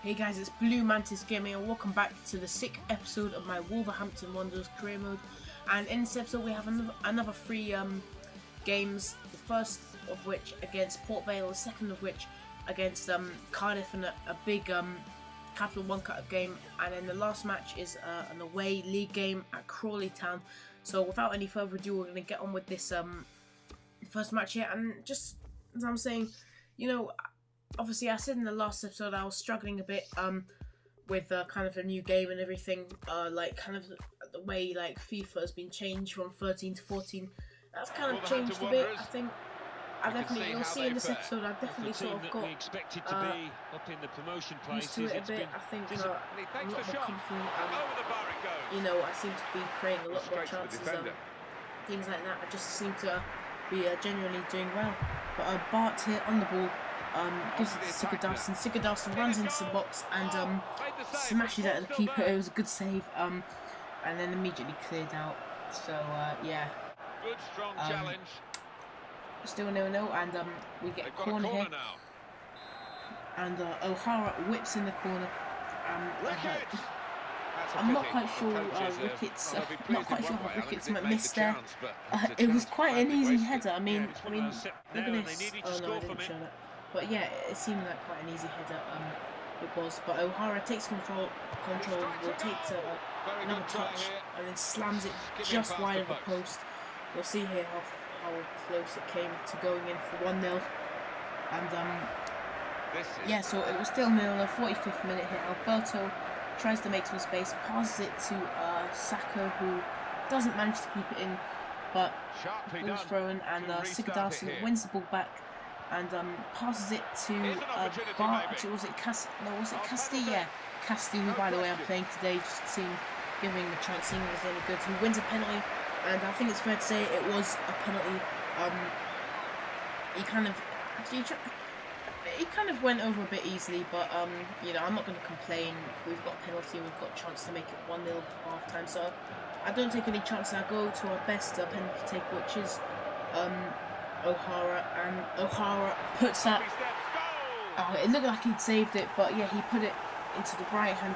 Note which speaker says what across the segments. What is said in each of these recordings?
Speaker 1: Hey guys, it's Blue Mantis Gaming and welcome back to the 6th episode of my Wolverhampton Wanderers career mode. And in this episode we have another three games, the first of which against Port Vale, the second of which against Cardiff in a big Capital One Cup game, and then the last match is an away league game at Crawley Town. So without any further ado, we're going to get on with this first match here. And just as I'm saying, you know, obviously I said in the last episode I was struggling a bit with kind of a new game and everything, like kind of the way like FIFA has been changed from 13 to 14. That's kind of changed a bit. I think you'll see in this episode I definitely sort of got used to it a bit. I think I'm a lot more confident, you know, I seem to be creating a lot more chances, things like that. I just seem to be genuinely doing well. But Bart here on the ball gives it to Sigurdarsson. Sigurdarsson runs into the box and smashes out of the keeper. It was a good save, and then immediately cleared out. So yeah,
Speaker 2: good strong challenge.
Speaker 1: Still 0-0, and we get a corner here, and O'Hara whips in the corner. I'm not quite sure Ricketts. Not quite sure how Ricketts missed there. It was quite an easy header. I mean, look at this. Oh no, I didn't show that. But yeah, it seemed like quite an easy header. It was. But O'Hara takes control, will take another touch, and then slams it just wide of the post. You'll see here how close it came to going in for 1-0. And yeah, so it was still 0-0. 45th minute here. Alberto tries to make some space, passes it to Sacco, who doesn't manage to keep it in, but ball's thrown, and Sigurdarsson wins the ball back and passes it to Bart. Actually, was it Casti? Yeah, Casti, who by the way I'm playing today, just giving him a chance, seeing if he's any good. He wins a penalty, and I think it's fair to say it was a penalty. He kind of went over a bit easily, but you know, I'm not going to complain. We've got a penalty, we've got a chance to make it 1-0 before half time, so I don't take any chances. I go to our best penalty taker, which is O'Hara, and O'Hara puts that. It looked like he'd saved it, but yeah, he put it into the right hand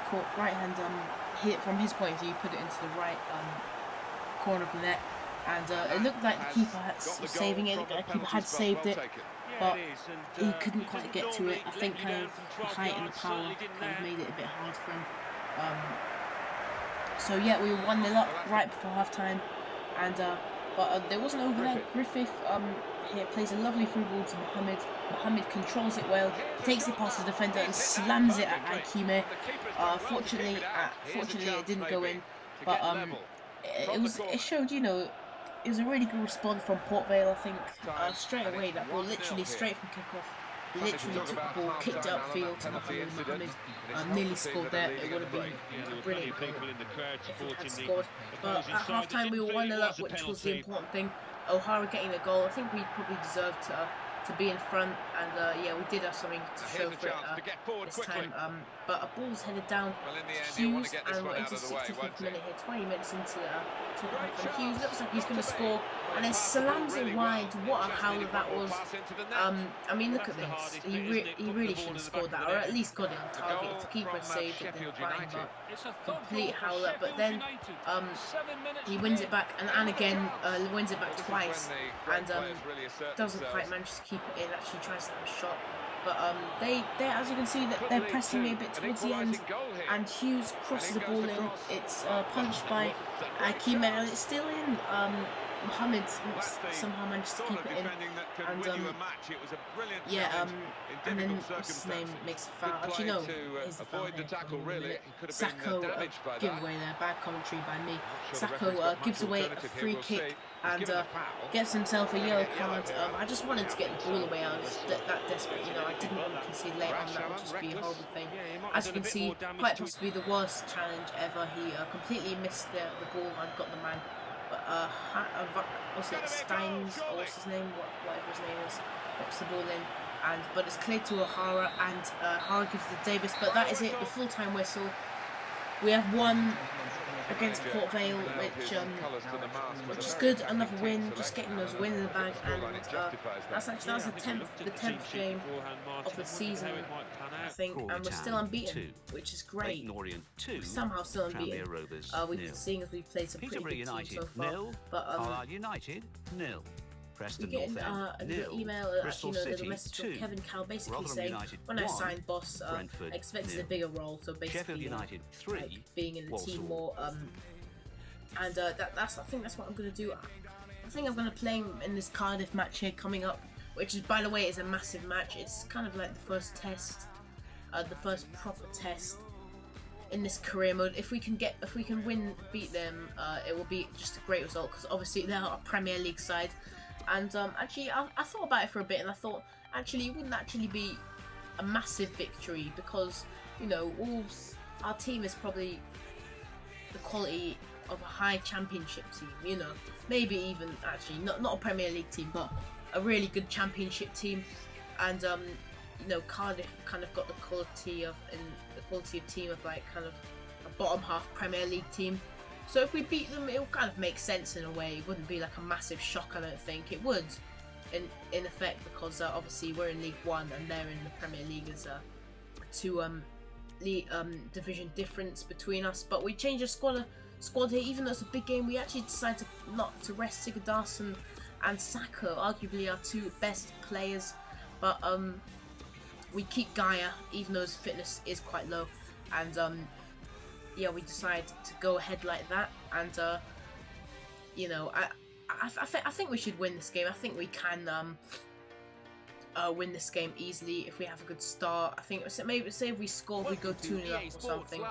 Speaker 1: hit from his point of view. Put it into the right corner of the net, and it looked like the keeper was saving it. It looked like the keeper had saved it, but he couldn't quite get to it. I think kind of the height and the power kind of made it a bit hard for him. So yeah, we were 1-0 up right before half time, and but there wasn't over there. Griffith here plays a lovely through ball to Mohammed. Mohammed controls it well, takes it past the defender and slams it at Aikime. Fortunately it didn't go in, but it showed, you know, it was a really good response from Port Vale. I think straight away that ball, literally straight from kickoff, literally took the ball, kicked it upfield to Mohammed. Mohammed nearly scored there. It would have been a brilliant goal if he had scored. But at half time we were 1-0 up, which was the important thing. O'Hara getting the goal. I think we probably deserved to be in front, and yeah, we did have something to show for it this time. But a ball's headed down to Hughes, and we're into 65th minute here, 20 minutes into the half, and Hughes looks like he's going to score, and then slams it wide. What a howler that was! I mean, look at this. He really shouldn't have scored that, or at least got it on target. If the keeper saved it, then fine. But complete howler. But then he wins it back, and again wins it back twice, and doesn't quite manage to keep it in. Actually tries to have a shot, but they as you can see that they're pressing me a bit towards the end, and Hughes crosses the ball in. It's punched by Aikime, and it's still in. Mohammed somehow managed to keep it in, and yeah, and then what's his name makes a foul. Actually, no, here's the foul here. Sacco giveaway there. Bad commentary by me. Sacco gives away a free kick and gets himself a yellow card. I just wanted to get the ball away. I was that desperate, you know. I didn't want to concede late on. That would just be a horrible thing. As you can see, quite possibly the worst challenge ever. He completely missed the ball and got the man. But what's it, Steins, or what's his name, whatever his name is, pops the ball in, but it's cleared to O'Hara, and O'Hara gives it to Davis. But that is it, the full-time whistle. We have won against Port Vale, which is good. Another win, just getting those wins in the bag, and that's the 10th game of the season, I think, and we're still unbeaten, which is great. We're somehow still unbeaten. We've been seeing as we've played some pretty good teams so far, but we get a little email, actually a little message from Kevin Cal, basically saying, when I signed Boss, I expected a bigger role, so basically like being in the team more, and I think that's what I'm going to do. I think I'm going to play him in this Cardiff match here coming up, which is, by the way, is a massive match. It's kind of like the first test, the first proper test in this career mode. If we can beat them, it will be just a great result, because obviously they're a Premier League side. And actually, I thought about it for a bit, and I thought actually it wouldn't actually be a massive victory, because, you know, Wolves, our team is probably the quality of a high championship team. You know, maybe even actually not a Premier League team, but a really good championship team. And you know, Cardiff kind of got the quality of team of like kind of a bottom half Premier League team. So if we beat them, it will kind of make sense in a way. It wouldn't be like a massive shock, I don't think. It would, in effect, because obviously we're in League 1 and they're in the Premier League. There's a division difference between us. But we changed our squad here, even though it's a big game. We actually decided not to rest Sigurdarsson and Saka, arguably our two best players. But we keep Gaia, even though his fitness is quite low. And yeah, we decided to go ahead like that, and you know, I think we should win this game. I think we can win this game easily if we have a good start. I think maybe say if we score, we go 2-0 up or something.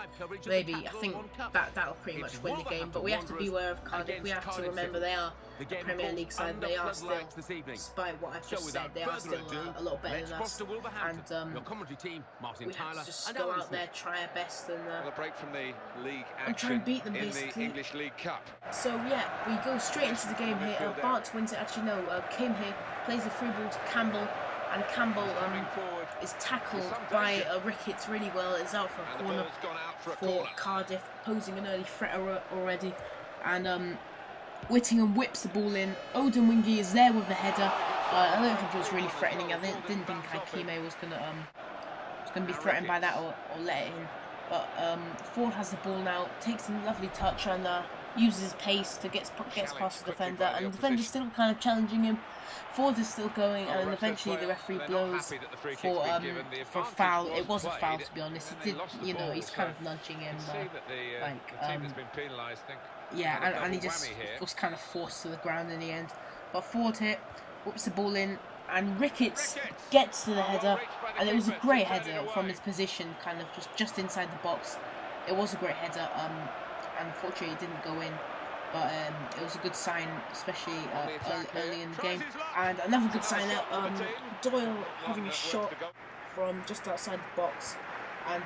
Speaker 1: Maybe I think that'll pretty much win the game. But we have to be aware of Cardiff. We have to remember they are a Premier League side. They are still, despite what I've just said, they are still a lot better than us. And we have to just go out there, try our best, and try and beat them basically. So yeah, we go straight into the game here. Bart wins it. Actually no, Kim here plays the free ball to Campbell. And Campbell is tackled by Ricketts really well. It's out for a corner for Cardiff, posing an early threat already. And Whittingham whips the ball in. Odin Wingy is there with the header. I don't think it was really threatening. I didn't think Hakime was gonna be threatened by that or let it in. But Ford has the ball now, takes a lovely touch, and uses his pace to gets past the defender, and the defender's still kind of challenging him. Ford is still going, and then eventually the referee blows for a foul. It was a foul, to be honest. He did, you know, he's kind of nudging him, yeah, and he just was kind of forced to the ground in the end. But Ford hit, whoops the ball in, and Ricketts gets to the header, and it was a great header from his position, kind of just inside the box. It was a great header. And unfortunately it didn't go in, but it was a good sign, especially early in the game. And another good sign out, Doyle having a shot from just outside the box, and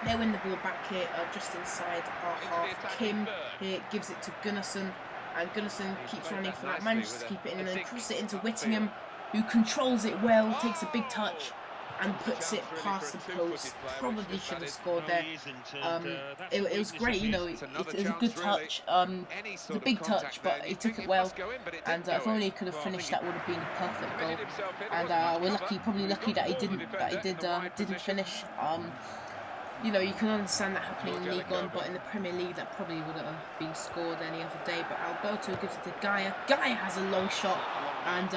Speaker 1: they win the ball back here just inside our half. Kim here gives it to Gunnarsson, and Gunnarsson keeps running for that, manages to keep it in, and then crosses it into Whittingham, who controls it well, takes a big touch, and puts it past the post. Probably should have scored there. It was great, you know, it was a good touch. It was a big touch, but he took it well, and if only he could have finished, that would have been a perfect goal. And we're lucky, probably lucky that he didn't finish. You know, you can understand that happening in League 1, but in the Premier League that probably would have been scored any other day. But Alberto gives it to Gaia. Gaia has a long shot, and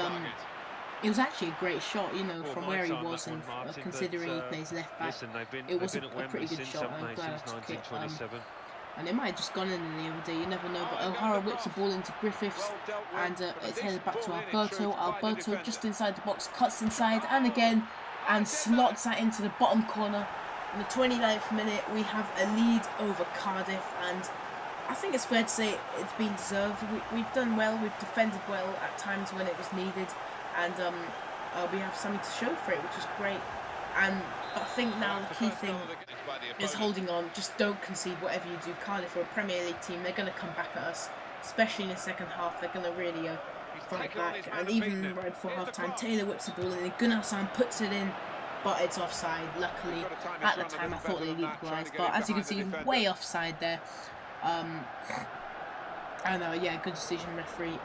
Speaker 1: it was actually a great shot, you know, from where he was, and considering he plays left back, it was a pretty good shot. I'm glad I took it. And it might have just gone in the other day, you never know. But O'Hara whips the ball into Griffiths, and it's headed back to Alberto. Alberto just inside the box, cuts inside, and again, and slots that into the bottom corner. In the 29th minute, we have a lead over Cardiff, and I think it's fair to say it's been deserved. We've done well, we've defended well at times when it was needed, and we have something to show for it, which is great. And I think now the key thing is holding on. Just don't concede whatever you do. Cardiff are a Premier League team. They're going to come back at us, especially in the second half. They're going to really fight back. And even right before half time, Taylor whips the ball in, and Gunnarsson puts it in, but it's offside. Luckily, at the time I thought they'd equalised, but as you can see, way offside there. And yeah, good decision, referee.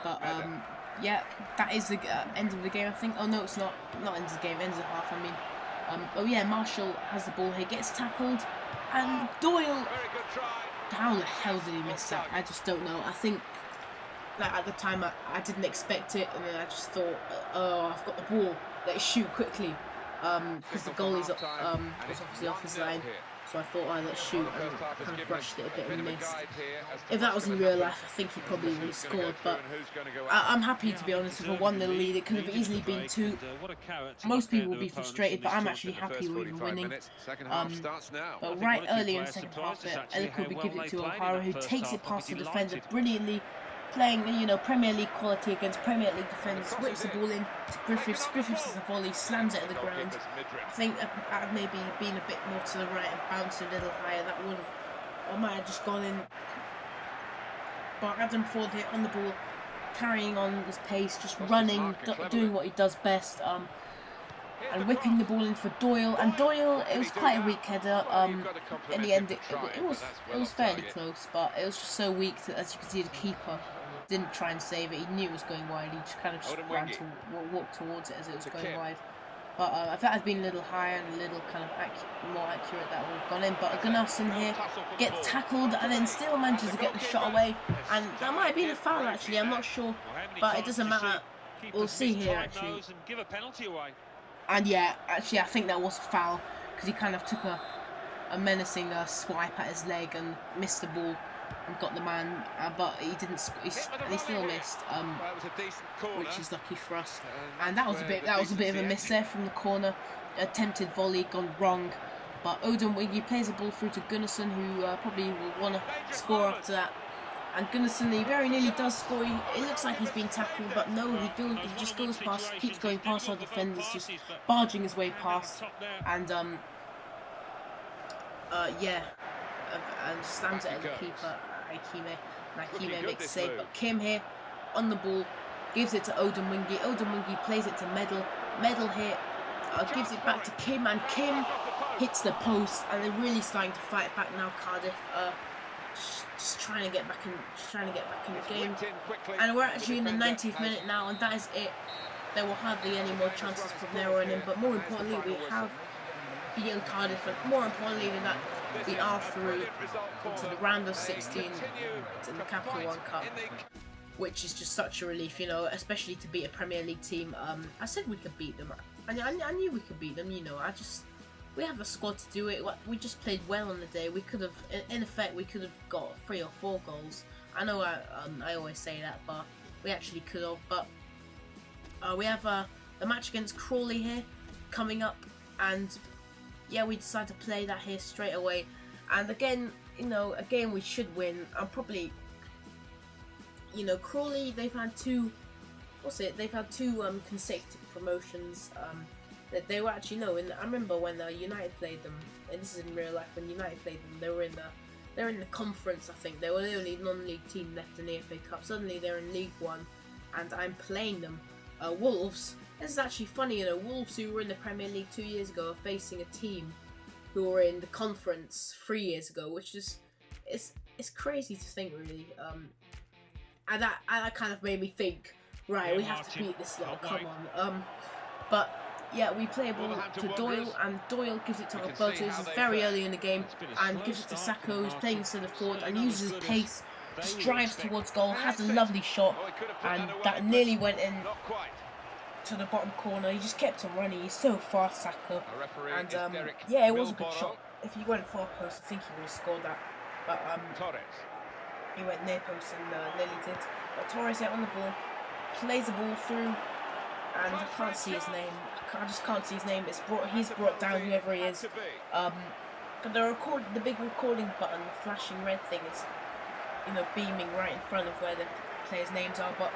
Speaker 1: But yeah, that is the end of the game, I think. Oh no, it's not end of the game, end of the half. I mean, oh yeah, Marshall has the ball here, gets tackled, and Doyle. How the hell did he miss that? I just don't know. I think that at the time I didn't expect it, and then I just thought, oh, I've got the ball, let's shoot quickly, because the goalie's was obviously off his line. So I thought, oh, let's shoot, and kind of rushed it a bit and missed. If that was in real life, I think he probably would have scored, but I'm happy, to be honest, with a 1-0 lead. It could have easily been 2. Most people would be frustrated, but I'm actually happy with winning. But right early in the second half, Elikobi gives it to O'Hara, who takes it past the defender brilliantly, playing, you know, Premier League quality against Premier League defenders, whips the ball in to Griffiths. Griffiths is a volley, slams it at the ground. I think I'd maybe been a bit more to the right and bounced a little higher. That would have, or might have just gone in. But Adam Ford here on the ball, carrying on his pace, just running, doing what he does best, and whipping the ball in for Doyle. And Doyle, it was quite a weak header. In the end, it was fairly close, but it was just so weak that, as you can see, the keeper didn't try and save it. He knew it was going wide. He just kind of ran to walk towards it as it was going wide. But if that had been a little higher and a little kind of more accurate, that would have gone in. But Gunnarsson here gets tackled and then still manages to get the shot away. And that might have been a foul, actually. I'm not sure, but it doesn't matter. We'll see here, actually. And yeah, actually, I think that was a foul because he kind of took a menacing swipe at his leg and missed the ball and got the man, but he didn't. He still missed, which is lucky for us. And that was a bit of a miss there from the corner. Attempted volley gone wrong, but Odin Wiggy plays the ball through to Gunnarsson, who probably will want to score after that. And Gunnarsson, he very nearly does score. It looks like he's been tackled, but no, he just goes past, keeps going past our defenders, just barging his way past, and yeah, and slams it at the keeper, Aikime makes a save, but Kim here on the ball gives it to Odemwingie. Odemwingie plays it to Medal here gives it back to Kim, and Kim hits the post, and they're really starting to fight back now. Cardiff, just trying to get back in the game, and we're actually in the 90th minute now, and that is it. There will hardly any more chances from there on in, but more importantly, we have beaten Cardiff, and more importantly than that, we are through into the round of 16 in the Capital One Cup, which is just such a relief, you know, especially to beat a Premier League team. I said we could beat them. I knew we could beat them, you know. We have a squad to do it. We just played well on the day. We could have, in effect, we could have got 3 or 4 goals. I know I always say that, but we actually could have. But we have the match against Crawley here coming up, and yeah, we decided to play that here straight away. And again, you know, we should win. I'm probably, you know, Crawley, they've had 2 consecutive promotions. That they were actually, no, I remember when United played them, and this is in real life, when United played them, they were in the conference, I think. They were the only non-league team left in the FA Cup. Suddenly they're in League One, and I'm playing them. Wolves. This is actually funny, you know, Wolves, who were in the Premier League 2 years ago, are facing a team who were in the conference 3 years ago, which is, it's crazy to think, really. And that kind of made me think, right, we have to beat this lot, come on. But yeah, we play a ball to Doyle, and Doyle gives it to Alberto. This is very early in the game, and gives it to Sacco, who's playing centre forward, and uses his pace, just drives towards goal, has a lovely shot, and that nearly went in to the bottom corner. He just kept on running. He's so fast, Sacco, and yeah, it was a good shot. If he went far post, I think he would have scored that, but he went near post and nearly did. But Torres out on the ball, plays the ball through, and I can't see his name. I just can't see his name. He's brought down whoever he is. But the big recording button, the flashing red thing, is, you know, beaming right in front of where the players' names are. But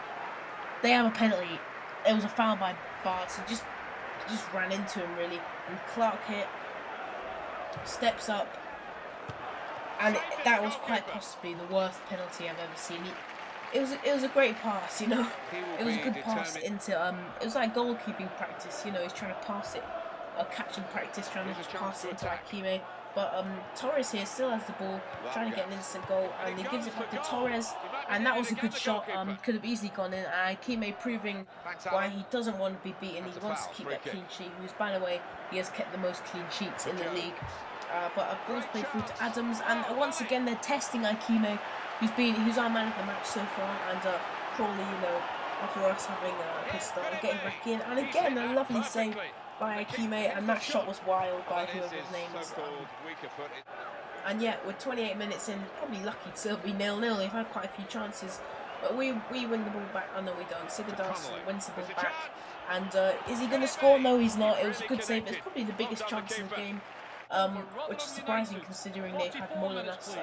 Speaker 1: they have a penalty. It was a foul by Bart. So just ran into him, really. And Clark here steps up, and that was quite possibly the worst penalty I've ever seen. It was a great pass, you know. It was a good pass into it was like goalkeeping practice, you know. He's trying to pass it catching practice, trying to pass it into Akime. But Torres here still has the ball, trying to get an instant goal, and he gives it back to Torres, and that was a good shot. Could have easily gone in. And Akime proving why he doesn't want to be beaten. He wants to keep that clean sheet. Who's, by the way, he has kept the most clean sheets in the league. But a ball's played through to Adams, and once again they're testing Akime, who's our man of the match so far, and Crawley, you know, after us having a good start, getting back in, and again a lovely save by Akime, and that shot was wild by whoever his name is. And yeah, we're 28 minutes in, probably lucky to still be 0-0. We've had quite a few chances, but we win the ball back. Oh no, we don't. Sigurdarsson wins the ball back, and is he going to score? No, he's not. It was a good save. It's probably the biggest chance in the game. Which is surprising considering they've had more than us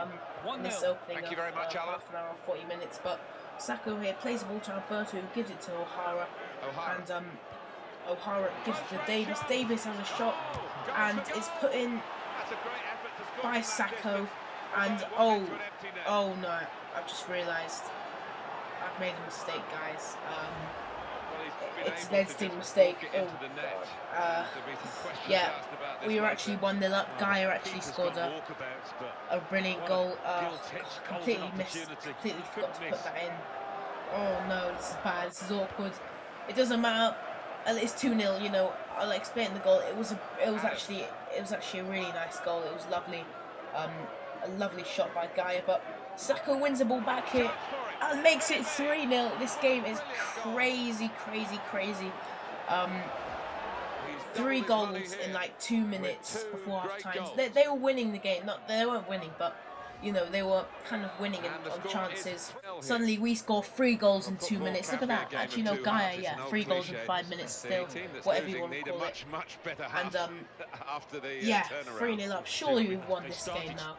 Speaker 1: in this opening of half an hour or 40 minutes. But Sacco here plays the ball to Alberto, who gives it to O'Hara, and O'Hara gives it to Davis. Davis has a shot, and it's put in by Sacco, and oh no, I've just realised I've made a mistake, guys. It's an editing mistake. Oh god. Yeah, we were actually 1-0 up. Gaia actually scored a brilliant goal. Completely forgot to put that in. Oh no, this is bad. This is awkward. It doesn't matter. It's 2-0. You know, I'll explain the goal. It was actually a really nice goal. It was lovely. A lovely shot by Gaia, but Sacco wins the ball back here and makes it 3-0. This game is crazy. 3 goals in like 2 minutes before half time. They were winning the game. They weren't winning, but you know, they were kind of winning on chances. Suddenly we score 3 goals in 2 minutes. Look at that. Actually, no, Gaia, yeah, 3 goals in 5 minutes still, whatever you want to call it. And yeah, 3-0 up. Surely we've won this game now.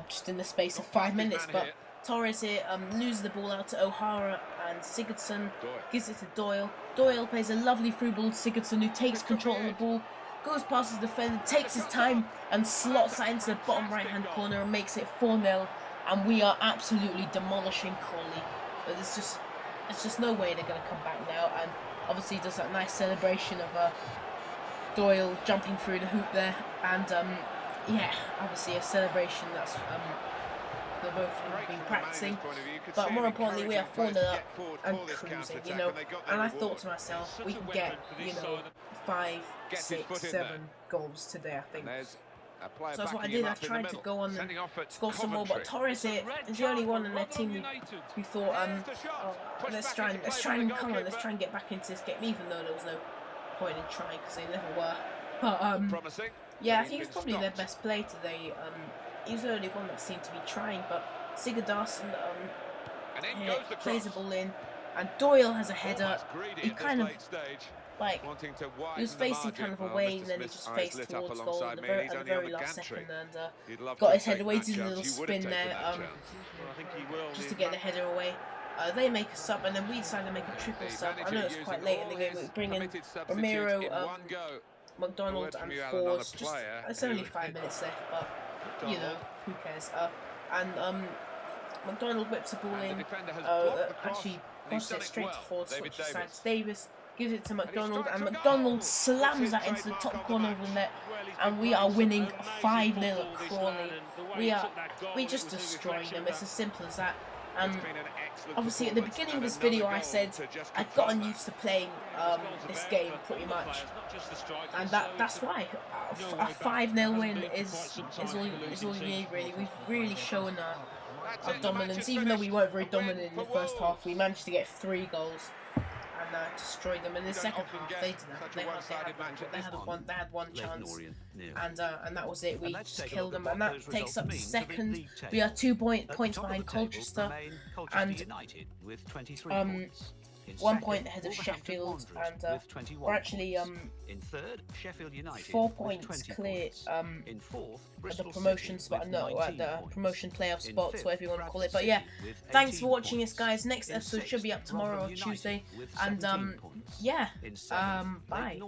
Speaker 1: Just in the space of 5 minutes, but Torres here loses the ball out to O'Hara, and Sigurdsson gives it to Doyle. Doyle plays a lovely through ball to Sigurdsson, who takes control of the ball, goes past his defender, takes his time and slots that into the bottom right hand corner and makes it 4-0, and we are absolutely demolishing Crawley. But there's just no way they're going to come back now, and obviously does that nice celebration of Doyle jumping through the hoop there, and yeah, obviously a celebration that's they're both been practicing, but more importantly we are 4-0 up and cruising, you know. And I thought to myself, we can get, you know, 5, 6, 7 goals today, I think. So that's what I did. I tried to go on and score some more, but Torres here is the only one in their team who thought, oh, let's try and come on, let's try and get back into this game, even though there was no point in trying because they never were. But yeah, I think he's probably their best player today. He's the only one that seemed to be trying, but Sigurdarsson plays the ball in, and Doyle has a header. He kind of, like, he was facing kind of away, and then he just faced towards goal at the very last second, and got his head away, did a little spin there, just to get the header away. They make a sub, and then we decide to make a triple sub. I know it's quite late in the game, we bring in Ramiro, McDonald and Fords. It's only 5 minutes left, but you know, who cares? And McDonald whips the ball in, actually crosses it straight to Fords, which decides Davis, gives it to McDonald, and McDonald slams that into the top corner of the net, and we are winning 5-0 at Crawley. We just destroyed them. It's as simple as that. Obviously at the beginning of this video I said I'd gotten used to playing this game pretty much, and that's why a 5-0 win is all you need really. We've really shown our dominance, even though we weren't very dominant in the first half. We managed to get 3 goals and destroyed them. In the second half they didn't. They had one chance, and that was it. We just killed them, and that takes up to second. We are 2 points behind Colchester, and 1 point ahead of Sheffield, and we're actually 4 points clear at the promotion spot, no, at the promotion playoff spots, whatever you want to call it. But yeah, thanks for watching this, guys. Next episode should be up tomorrow or Tuesday, and yeah, bye.